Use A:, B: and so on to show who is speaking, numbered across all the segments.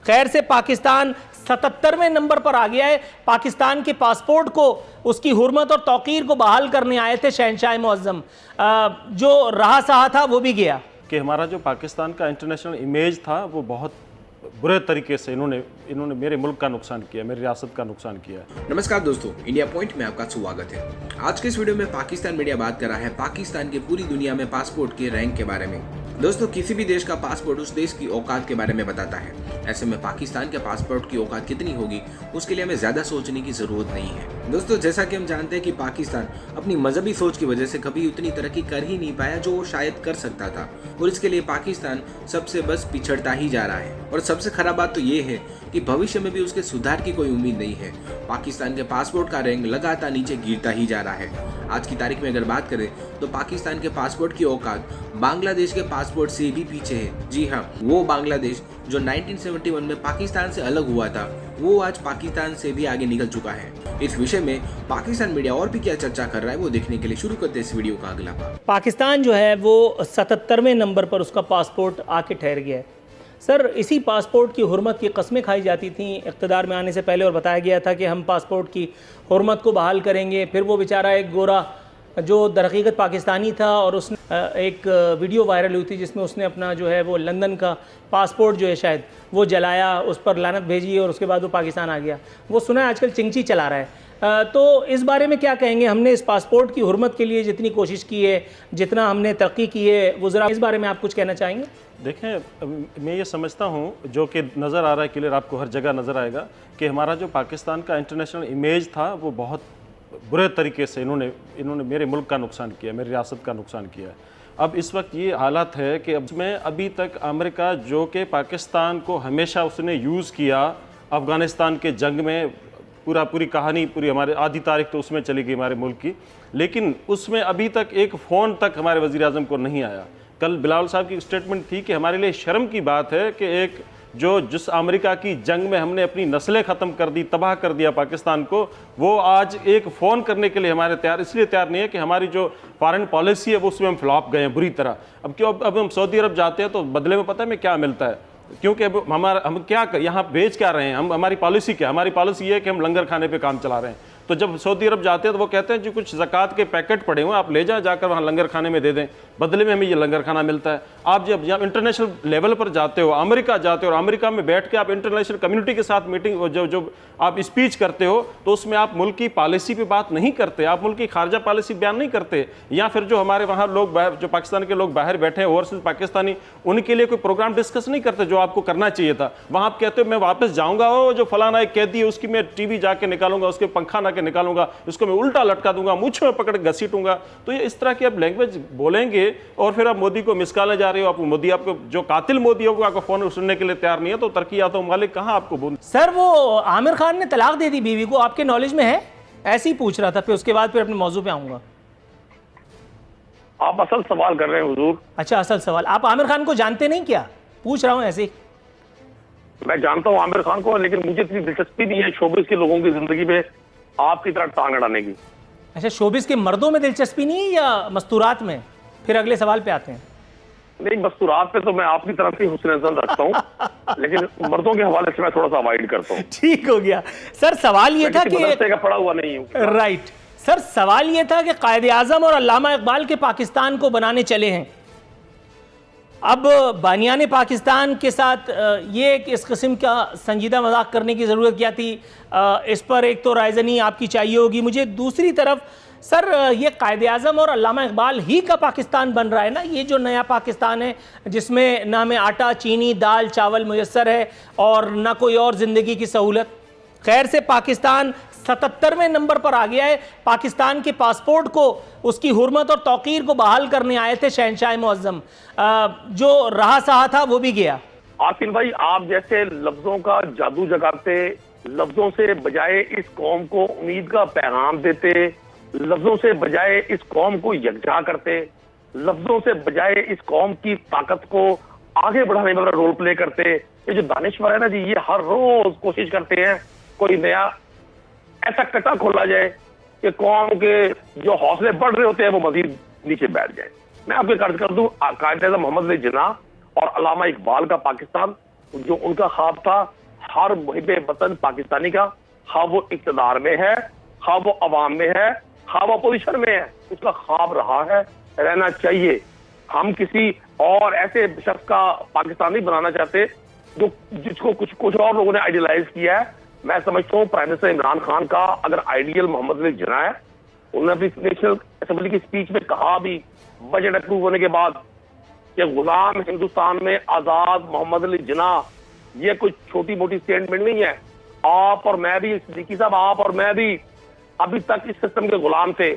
A: खैर से पाकिस्तान 77वें नंबर पर आ गया है। पाकिस्तान के पासपोर्ट को, उसकी हुर्मत और तौकीर को बहाल करने आए थे शहंशाह मुअज्जम। जो रहा सहा था वो भी गया
B: कि हमारा जो पाकिस्तान का इंटरनेशनल इमेज था वो बहुत बुरे तरीके से इन्होंने मेरे मुल्क का नुकसान किया, मेरी रियासत का नुकसान किया।
C: नमस्कार दोस्तों, इंडिया पॉइंट में आपका स्वागत है। आज के इस वीडियो में पाकिस्तान मीडिया बात कर रहा है पाकिस्तान के पूरी दुनिया में पासपोर्ट के रैंक के बारे में। दोस्तों, किसी भी देश का पासपोर्ट उस देश की औकात के बारे में बताता है। ऐसे में पाकिस्तान के पासपोर्ट की औकात कितनी होगी उसके लिए हमें ज्यादा सोचने की जरूरत नहीं है। दोस्तों, जैसा कि हम जानते हैं कि पाकिस्तान अपनी मजहबी सोच की वजह से कभी उतनी तरक्की कर ही नहीं पाया जो वो शायद कर सकता था, और इसके लिए पाकिस्तान सबसे बस पिछड़ता ही जा रहा है। और सबसे खराब बात तो ये है कि भविष्य में भी उसके सुधार की कोई उम्मीद नहीं है। पाकिस्तान के पासपोर्ट का रैंक लगातार नीचे गिरता ही जा रहा है। आज की तारीख में अगर बात करें तो पाकिस्तान के पासपोर्ट की औकात बांग्लादेश के पासपोर्ट से भी पीछे है। जी हाँ, वो बांग्लादेश जो 1971 में पाकिस्तान से अलग हुआ था, वो आज पाकिस्तान से भी आगे निकल चुका है। इस विषय में पाकिस्तान मीडिया और भी क्या चर्चा कर रहा है वो देखने के लिए शुरू करते हैं इस वीडियो का अगला भाग।
A: पाकिस्तान जो है वो 77वें नंबर पर उसका पासपोर्ट आके ठहर गया है। सर, इसी पासपोर्ट की हुर्मत की कस्में खाई जाती थी इक़्तिदार में आने से पहले, और बताया गया था कि हम पासपोर्ट की हुर्मत को बहाल करेंगे। फिर वो बेचारा एक गोरा जो दरहकीकत पाकिस्तानी था, और उसने एक वीडियो वायरल हुई थी जिसमें उसने अपना जो है वो लंदन का पासपोर्ट जो है शायद वो जलाया, उस पर लानत भेजी और उसके बाद वो पाकिस्तान आ गया। वो सुना है आजकल चिंची चला रहा है। तो इस बारे में क्या कहेंगे? हमने इस पासपोर्ट की हुर्मत के लिए जितनी कोशिश की है, जितना हमने तरक्की की है, वो ज़रा इस बारे में आप कुछ कहना चाहेंगे?
B: देखें, मैं ये समझता हूँ जो कि नज़र आ रहा है क्लियर, आपको हर जगह नज़र आएगा कि हमारा जो पाकिस्तान का इंटरनेशनल इमेज था वो बहुत बुरे तरीके से इन्होंने मेरे मुल्क का नुकसान किया, मेरी रियासत का नुकसान किया। अब इस वक्त ये हालत है कि अभी तक अमेरिका, जो कि पाकिस्तान को हमेशा उसने यूज़ किया अफ़गानिस्तान के जंग में, पूरी कहानी पूरी हमारे आधी तारीख तो उसमें चली गई हमारे मुल्क की, लेकिन उसमें अभी तक एक फ़ोन तक हमारे वज़ीर आज़म को नहीं आया। कल बिलावल साहब की स्टेटमेंट थी कि हमारे लिए शर्म की बात है कि जिस अमेरिका की जंग में हमने अपनी नस्लें ख़त्म कर दी, तबाह कर दिया पाकिस्तान को, वो आज एक फ़ोन करने के लिए इसलिए तैयार नहीं है कि हमारी जो फॉरेन पॉलिसी है वो उसमें हम फ्लॉप गए हैं बुरी तरह। अब हम सऊदी अरब जाते हैं तो बदले में पता है हमें क्या मिलता है, क्योंकि अब हम क्या यहाँ बेच क्या रहे हैं, हमारी पॉलिसी क्या, हमारी पॉलिसी ये है कि हम लंगर खाने पे काम चला रहे हैं। तो जब सऊदी अरब जाते हैं तो वो कहते हैं जो कुछ ज़कात के पैकेट पड़े हुए आप ले जाकर वहाँ लंगर खाने में दे दें, बदले में हमें ये लंगर खाना मिलता है। आप जब इंटरनेशनल लेवल पर जाते हो, अमेरिका जाते हो और अमेरिका में बैठ के आप इंटरनेशनल कम्युनिटी के साथ मीटिंग जो आप स्पीच करते हो तो उसमें आप मुल्क की पॉलिसी पे बात नहीं करते, आप मुल्क की खारजा पॉलिसी बयान नहीं करते। या फिर जो हमारे वहाँ लोग जो पाकिस्तान के लोग बाहर बैठे हैं ओवरसीज पाकिस्तानी, उनके लिए कोई प्रोग्राम डिस्कस नहीं करते जो आपको करना चाहिए था। वहाँ आप कहते हो मैं वापस जाऊँगा, वो जो फलाना एक कैदी है उसकी मैं टीवी जाके निकालूंगा, उसके पंखा ना के निकालूंगा, उसको मैं उल्टा लटका दूंगा, मुझ में पकड़ घसीटूंगा। तो ये इस तरह की आप लैंग्वेज बोलेंगे और फिर आप मोदी को मिसकाले जा रहे हो। मोदी आपको जो कातिल मोदी होगा आपको फोन सुनने के लिए तैयार नहीं है, तो तरक्की याफ्ता ममालिक कहाँ आपको बोल।
A: सर, वो आमिर खान ने तलाक दे दी बीवी को, आपके नॉलेज में है? ऐसे ही पूछ रहा था, फिर उसके बाद फिर अपने मौजू पे आऊंगा।
D: आप असल सवाल कर रहे हैं हुजूर।
A: अच्छा, असल सवाल। आप आमिर खान को जानते नहीं क्या? पूछ रहा हूँ ऐसे ही।
D: मैं जानता हूँ आमिर खान को, लेकिन मुझे इतनी दिलचस्पी नहीं है शोबिस के लोगों की जिंदगी में आपकी तरह टांग अड़ाने की।
A: अच्छा, शोबिस के मर्दों में दिलचस्पी नहीं है या मस्तूरात में? फिर अगले सवाल पे आते हैं।
D: नहीं, मस्तूरात पे तो मैं आपकी तरफ से हुस्न नज़र रखता हूँ, लेकिन मर्दों के हवाले से मैं थोड़ा सा अवॉइड करता हूँ।
A: ठीक हो गया। सर, सवाल ये था कि
D: का पढ़ा हुआ नहीं हूँ।
A: राइट सर, सवाल ये था कि कायदे आजम और अल्लामा इकबाल के पाकिस्तान को बनाने चले हैं। अब बानियाने पाकिस्तान के साथ ये इस किस्म का संजीदा मजाक करने की ज़रूरत क्या थी? इस पर एक तो रायज़नी आपकी चाहिए होगी मुझे। दूसरी तरफ सर, ये कायदे आज़म और अल्लामा इकबाल ही का पाकिस्तान बन रहा है ना, ये जो नया पाकिस्तान है जिसमें ना में आटा, चीनी, दाल, चावल मुयस्सर है और ना कोई और ज़िंदगी की सहूलत। खैर से पाकिस्तान 77वें नंबर पर आ गया है। पाकिस्तान के पासपोर्ट को, उसकी हुर्मत और तौकीर को बहाल करने आए थे शहंशाह मुअज्जम। जो रहा सहा था वो भी गया।
D: आसिफ भाई, आप जैसे लफ्जों का जादू जगाते, लफ्जों से बजाय इस कौम को उम्मीद का पैगाम देते, लफ्जों से बजाय इस कौम को यकजा करते, लफ्जों से बजाय इस कौम की ताकत को आगे बढ़ाने में रोल प्ले करते। ये जो दानिश्वर है ना जी, ये हर रोज कोशिश करते हैं कोई नया ऐसा कटा खोला जाए कि कौम के जो हौसले बढ़ रहे होते हैं वो मजीद नीचे बैठ जाए। मैं आपको कर्ज कर दूं, कायदे आज़म मोहम्मद अली जिन्ना और अल्लामा इकबाल का पाकिस्तान जो उनका ख्वाब था हर मुहिब वतन पाकिस्तानी का, खा वो इक्तदार में है, खा वो अवाम में है, खा वो अपोजिशन में है, उसका ख्वाब रहा है, रहना चाहिए। हम किसी और ऐसे शख्स का पाकिस्तान नहीं बनाना चाहते जो जिसको कुछ और लोगों ने आइडियलाइज किया है। मैं समझता हूँ प्राइम मिनिस्टर इमरान खान का अगर आइडियल मोहम्मद अली जिन्ना है, उन्होंने अपनी नेशनल असेंबली की स्पीच में कहा भी बजट अप्रूव होने के बाद कि गुलाम हिंदुस्तान में आजाद मोहम्मद अली जिन्ना, ये कोई छोटी मोटी स्टेटमेंट नहीं है। आप और मैं भी, सिद्दीकी साहब, आप और मैं भी अभी तक इस सिस्टम के गुलाम थे।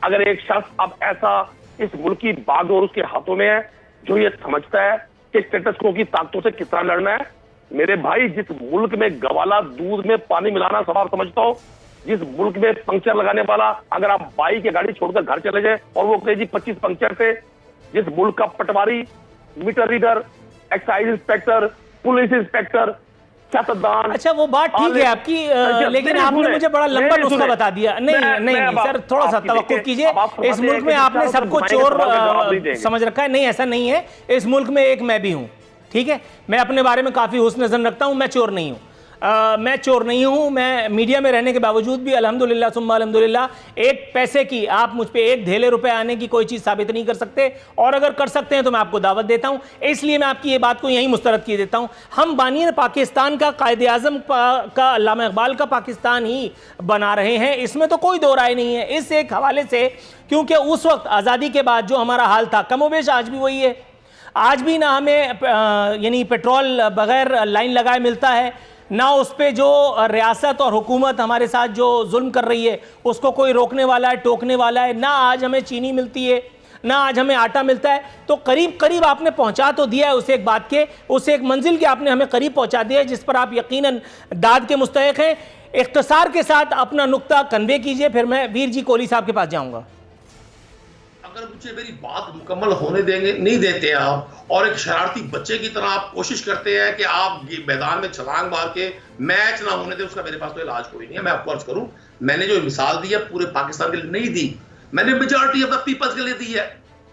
D: अगर एक शख्स अब ऐसा इस मुल्क की बागडोर उसके हाथों में है जो ये समझता है कि स्टेटस को की ताकतों से कितना लड़ना है, मेरे भाई, जिस मुल्क में गवाला दूध में पानी मिलाना सवाल समझता हो, जिस मुल्क में पंक्चर लगाने वाला अगर आप बाइक या गाड़ी छोड़कर घर चले जाए और वो कहे जी 25 पंक्चर थे, जिस मुल्क का patwari, meter reader, excise inspector, police inspector, सियासतदान।
A: अच्छा, वो बात ठीक है आपकी, लेकिन आपने मुझे बड़ा लंबा नुस्खा बता दिया। नहीं सर, थोड़ा सा तवक्कुफ कीजिए। इस मुल्क में आपने सबको चोर समझ रखा है। नहीं, ऐसा नहीं है। इस मुल्क में एक मैं भी हूं, ठीक है। मैं अपने बारे में काफी हुस्न ज़न रखता हूं। मैं चोर नहीं हूं। मैं चोर नहीं हूं। मैं मीडिया में रहने के बावजूद भी अल्हम्दुलिल्लाह सुम्मा अल्हम्दुलिल्लाह एक पैसे की, आप मुझ पे एक धेले रुपए आने की कोई चीज़ साबित नहीं कर सकते, और अगर कर सकते हैं तो मैं आपको दावत देता हूं। इसलिए मैं आपकी ये बात को यहीं मुस्तरद किए देता हूं। हम बानियान पाकिस्तान का, कायदे आज़म का, अल्लामा इकबाल का पाकिस्तान ही बना रहे हैं, इसमें तो कोई दो राय नहीं है। इस एक हवाले से, क्योंकि उस वक्त आज़ादी के बाद जो हमारा हाल था, कमोबेश आज भी वही है। आज भी ना हमें यानी पेट्रोल बगैर लाइन लगाए मिलता है, ना उस पे जो रियासत और हुकूमत हमारे साथ जो जुल्म कर रही है उसको कोई रोकने वाला है, टोकने वाला है, ना आज हमें चीनी मिलती है, ना आज हमें आटा मिलता है। तो करीब करीब आपने पहुंचा तो दिया है उस एक बात के, उस एक मंजिल के आपने हमें करीब पहुंचा दिया है जिस पर आप यकीनन दाद के मुस्तहिक हैं। इख्तिसार के साथ अपना नुक्ता कन्वे कीजिए, फिर मैं वीर जी कोहली साहब के पास जाऊंगा।
E: अगर मुझे मेरी बात मुकम्मल होने देंगे, नहीं देते आप, और एक शरारती बच्चे की तरह आप कोशिश करते हैं कि आप मैदान में छलांग मार के मैच ना होने दें, उसका मेरे पास तो इलाज कोई नहीं है। मैं आपको अर्ज करूं, मैंने जो मिसाल दी है पूरे पाकिस्तान के लिए नहीं दी, मैंने मेजॉरिटी ऑफ द पीपल्स के लिए दी है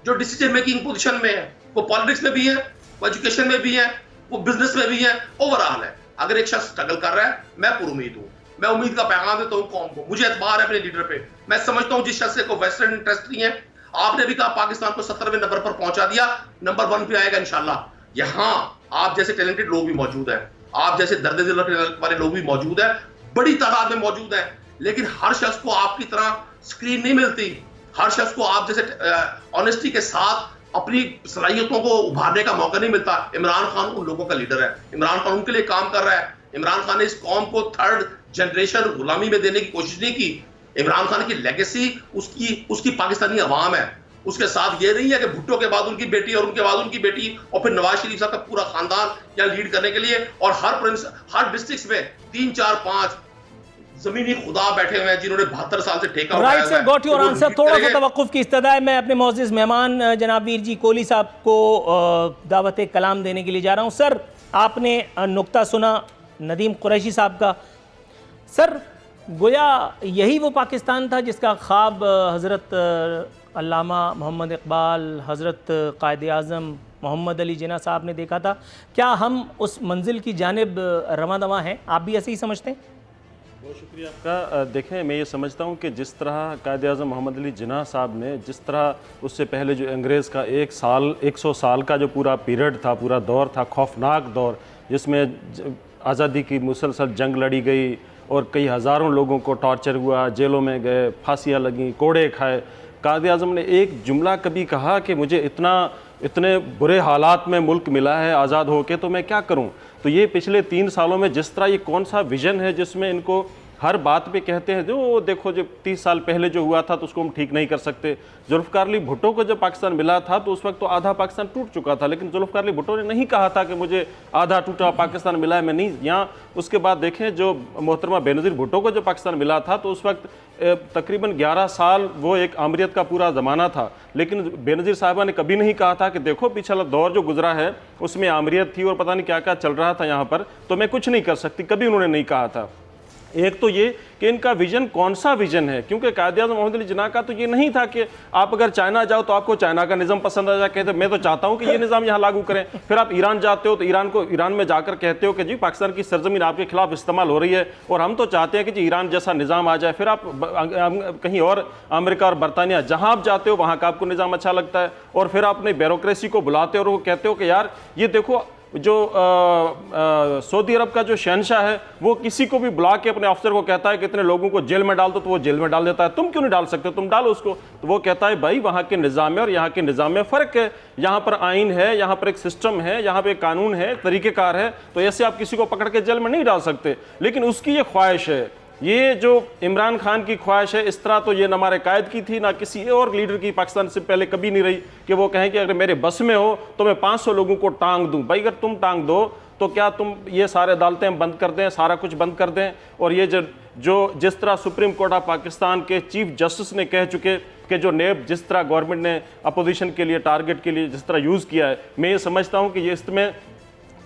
E: जो डिसीजन मेकिंग पोजीशन में है। वो पॉलिटिक्स में भी है, वो एजुकेशन में भी है, वो बिजनेस में भी है, ओवरऑल है। अगर एक शख्स स्ट्रगल कर रहा है, मैं पुरुमीद हूं, मैं उम्मीद का पैगाम देता हूं कौम को। मुझे एतबार है अपने लीडर पे। मैं समझता हूं जिस शख्स को वेस्टर्न इंटरेस्ट नहीं है, आपने भी कहा पाकिस्तान को 17वें नंबर पर पहुंचा दिया, नंबर 1 पे आएगा इंशाल्लाह। यहां आप जैसे टैलेंटेड लोग भी मौजूद हैं, आप जैसे दर्द दिल वाले लोग भी मौजूद हैं, बड़ी तादाद में मौजूद हैं, लेकिन हर शख्स को आपकी तरह स्क्रीन नहीं मिलती। हर शख्स को आप जैसे ऑनेस्टी के साथ अपनी सलाहियतों को उभारने का मौका नहीं मिलता। इमरान खान उन लोगों का लीडर है, इमरान खान उनके लिए काम कर रहा है। इमरान खान ने इस कौम को 3rd जनरेशन गुलामी में देने की कोशिश नहीं की। इमरान खान की लेगेसी उसकी पाकिस्तानी अवाम है। उसके साथ ये नहीं है कि भुट्टो के बाद उनकी बेटी और उनके बाद उनकी बेटी और फिर नवाज शरीफ साहब का पूरा खानदान यहाँ लीड करने के लिए, और हर डिस्ट्रिक्ट में 3, 4, 5 जमीनी खुदा बैठे हुए हैं जिन्होंने 72 साल से ठेका उठाया है।
A: Right sir, got your answer. थोड़ा सा तवक्कुफ की इस्तदा है। मैं अपने मोअज़्ज़िज़ मेहमान जनाब वीर जी कोहली साहब को दावत कलाम देने के लिए जा रहा हूँ। सर, आपने नुक्ता सुना नदीम कुरैशी साहब का। सर, गोया यही वो पाकिस्तान था जिसका ख्वाब हज़रत अल्लामा मोहम्मद इकबाल, हज़रत कायदे आज़म मोहम्मद अली जिन्ना साहब ने देखा था। क्या हम उस मंजिल की जानिब रवां दवां हैं? आप भी ऐसे ही समझते हैं?
B: बहुत शुक्रिया आपका। देखें, मैं ये समझता हूँ कि जिस तरह कायदे आज़म मोहम्मद अली जिन्ना साहब ने, जिस तरह उससे पहले जो अंग्रेज़ का 100 साल का जो पूरा पीरियड था, पूरा दौर था, खौफनाक दौर, जिसमें आज़ादी की मुसलसल जंग लड़ी गई और कई हज़ारों लोगों को टॉर्चर हुआ, जेलों में गए, फांसियाँ लगीं, कोड़े खाए। कायदे आज़म ने एक जुमला कभी कहा कि मुझे इतने बुरे हालात में मुल्क मिला है आज़ाद होके, तो मैं क्या करूं? तो ये पिछले 3 सालों में जिस तरह ये कौन सा विज़न है जिसमें इनको हर बात पे कहते हैं, जो देखो जो 30 साल पहले जो हुआ था तो उसको हम ठीक नहीं कर सकते। जुल्फ़िकार अली भुट्टो को जब पाकिस्तान मिला था तो उस वक्त तो आधा पाकिस्तान टूट चुका था, लेकिन जुल्फ़िकार अली भुट्टो ने नहीं कहा था कि मुझे आधा टूटा पाकिस्तान मिला है, मैं नहीं। यहाँ उसके बाद देखें, जो मोहतरमा बेनज़ीर भुट्टो को जब पाकिस्तान मिला था तो उस वक्त तकरीबन 11 साल वो एक आमरीत का पूरा ज़माना था, लेकिन बेनज़ीर साहिबा ने कभी नहीं कहा था कि देखो पिछला दौर जो गुजरा है उसमें आमरीत थी और पता नहीं क्या क्या चल रहा था यहाँ पर, तो मैं कुछ नहीं कर सकती, कभी उन्होंने नहीं कहा था। एक तो ये कि इनका विजन कौन सा विजन है, क्योंकि कायद-ए-आज़म मोहम्मद अली जिन्ना का तो ये नहीं था कि आप अगर चाइना जाओ तो आपको चाइना का निज़ाम पसंद आ जाए, कहते मैं तो चाहता हूं कि ये निज़ाम यहाँ लागू करें। फिर आप ईरान जाते हो तो ईरान में जाकर कहते हो कि जी पाकिस्तान की सरजमीन आपके खिलाफ इस्तेमाल हो रही है और हम तो चाहते हैं कि जी ईरान जैसा निज़ाम आ जाए। फिर आप कहीं और अमेरिका और बरतानिया जहाँ आप जाते हो वहाँ का आपको निज़ाम अच्छा लगता है, और फिर आप अपनी ब्यूरोक्रेसी को बुलाते हो और वो कहते हो कि यार ये देखो जो सऊदी अरब का जो शहनशाह है वो किसी को भी बुला के अपने अफसर को कहता है कि इतने लोगों को जेल में डाल दो, तो वो जेल में डाल देता है। तुम क्यों नहीं डाल सकते, तुम डालो उसको। तो वो कहता है भाई वहाँ के निज़ाम में और यहाँ के निज़ाम में फ़र्क है, यहाँ पर आइन है, यहाँ पर एक सिस्टम है, यहाँ पर एक कानून है, तरीक़ेकार है, तो ऐसे आप किसी को पकड़ के जेल में नहीं डाल सकते। लेकिन उसकी ये ख्वाहिश है, ये जो इमरान खान की ख्वाहिश है, इस तरह तो ये ना हमारे कायद की थी ना किसी और लीडर की पाकिस्तान से पहले कभी नहीं रही कि वो कहें कि अगर मेरे बस में हो तो मैं 500 लोगों को टांग दूं। भाई अगर तुम टांग दो तो क्या तुम ये सारे अदालतें बंद कर दें, सारा कुछ बंद कर दें? और ये जो जिस तरह सुप्रीम कोर्ट ऑफ पाकिस्तान के चीफ जस्टिस ने कह चुके कि जो नेब जिस तरह गवर्नमेंट ने अपोजिशन के लिए टारगेट के लिए जिस तरह यूज़ किया है, मैं ये समझता हूँ कि ये इसमें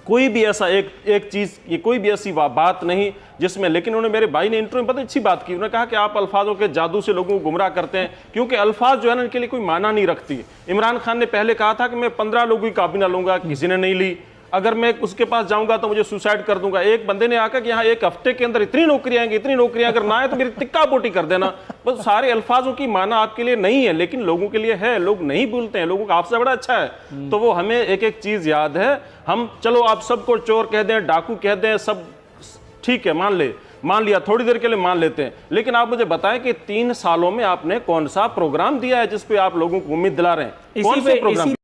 B: कोई भी ऐसा एक चीज़, ये कोई भी ऐसी बात नहीं जिसमें, लेकिन उन्होंने मेरे भाई ने इंटरव्यू में बहुत अच्छी बात की। उन्होंने कहा कि आप अल्फाजों के जादू से लोगों को गुमराह करते हैं, क्योंकि अल्फाज जो है ना इनके लिए कोई माना नहीं रखती। इमरान खान ने पहले कहा था कि मैं 15 लोगों की काबिना लूंगा, किसी ने नहीं ली। अगर मैं उसके पास जाऊंगा तो मुझे सुसाइड कर दूंगा। एक बंदे ने आकर कि यहाँ एक हफ्ते के अंदर इतनी नौकरियां आएंगी, इतनी नौकरियां अगर ना आए तो मेरी टिक्का पोटी कर देना। बस सारे अल्फाजों की माना आपके लिए नहीं है, लेकिन लोगों के लिए है। लोग नहीं भूलते हैं, लोगों का आपसे बड़ा अच्छा है। तो वो हमें एक एक चीज याद है। हम चलो आप सबको चोर कह दें, डाकू कह दें, सब ठीक है, मान लिया, थोड़ी देर के लिए मान लेते हैं, लेकिन आप मुझे बताएं कि 3 सालों में आपने कौन सा प्रोग्राम दिया है जिस पे आप लोगों को उम्मीद दिला रहे हैं? कौन सा प्रोग्राम?